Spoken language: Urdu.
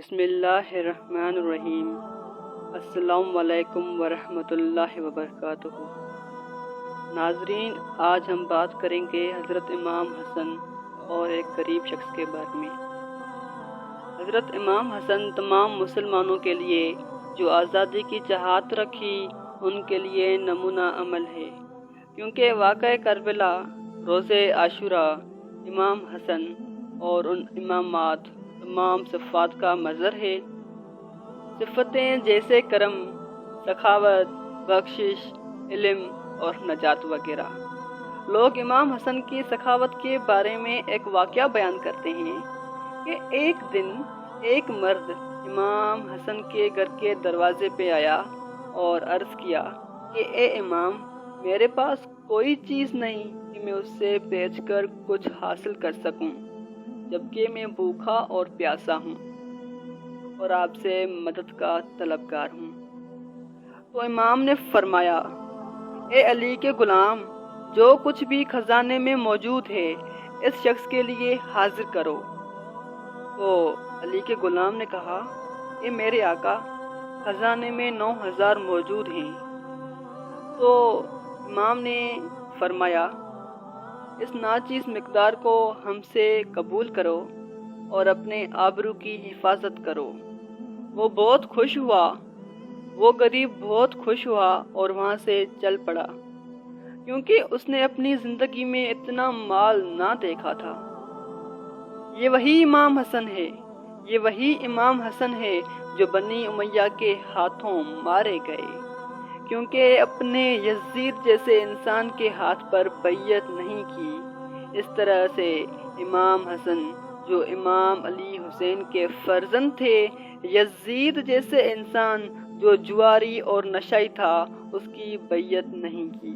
بسم اللہ الرحمن الرحیم۔ السلام علیکم ورحمۃ اللہ وبرکاتہ۔ ناظرین، آج ہم بات کریں گے حضرت امام حسن اور ایک غریب شخص کے بارے میں۔ حضرت امام حسن تمام مسلمانوں کے لیے جو آزادی کی چاہت رکھی ان کے لیے نمونہ عمل ہے، کیونکہ واقعہ کربلا، روز عاشورہ، امام حسن اور ان امامات تمام صفات کا مظہر ہے۔ صفتیں جیسے کرم، سخاوت، بخشش، علم اور نجات وغیرہ۔ لوگ امام حسن کی سخاوت کے بارے میں ایک واقعہ بیان کرتے ہیں کہ ایک دن ایک مرد امام حسن کے گھر کے دروازے پہ آیا اور عرض کیا کہ اے امام، میرے پاس کوئی چیز نہیں کہ میں اس سے بیچ کر کچھ حاصل کر سکوں، جبکہ میں بھوکا اور پیاسا ہوں اور آپ سے مدد کا طلبگار ہوں۔ تو امام نے فرمایا، اے علی کے غلام، جو کچھ بھی خزانے میں موجود ہے اس شخص کے لیے حاضر کرو۔ تو علی کے غلام نے کہا، اے میرے آقا، خزانے میں 9,000 موجود ہیں۔ تو امام نے فرمایا، اس ناچیز مقدار کو ہم سے قبول کرو اور اپنے آبرو کی حفاظت کرو۔ وہ بہت خوش ہوا، وہ غریب بہت خوش ہوا اور وہاں سے چل پڑا، کیونکہ اس نے اپنی زندگی میں اتنا مال نہ دیکھا تھا۔ یہ وہی امام حسن ہے، یہ وہی امام حسن ہے جو بنی امیہ کے ہاتھوں مارے گئے، کیونکہ اپنے یزید جیسے انسان کے ہاتھ پر بیعت نہیں کی۔ اس طرح سے امام حسن جو امام علی حسین کے فرزند تھے، یزید جیسے انسان جو جواری اور نشئی تھا، اس کی بیعت نہیں کی۔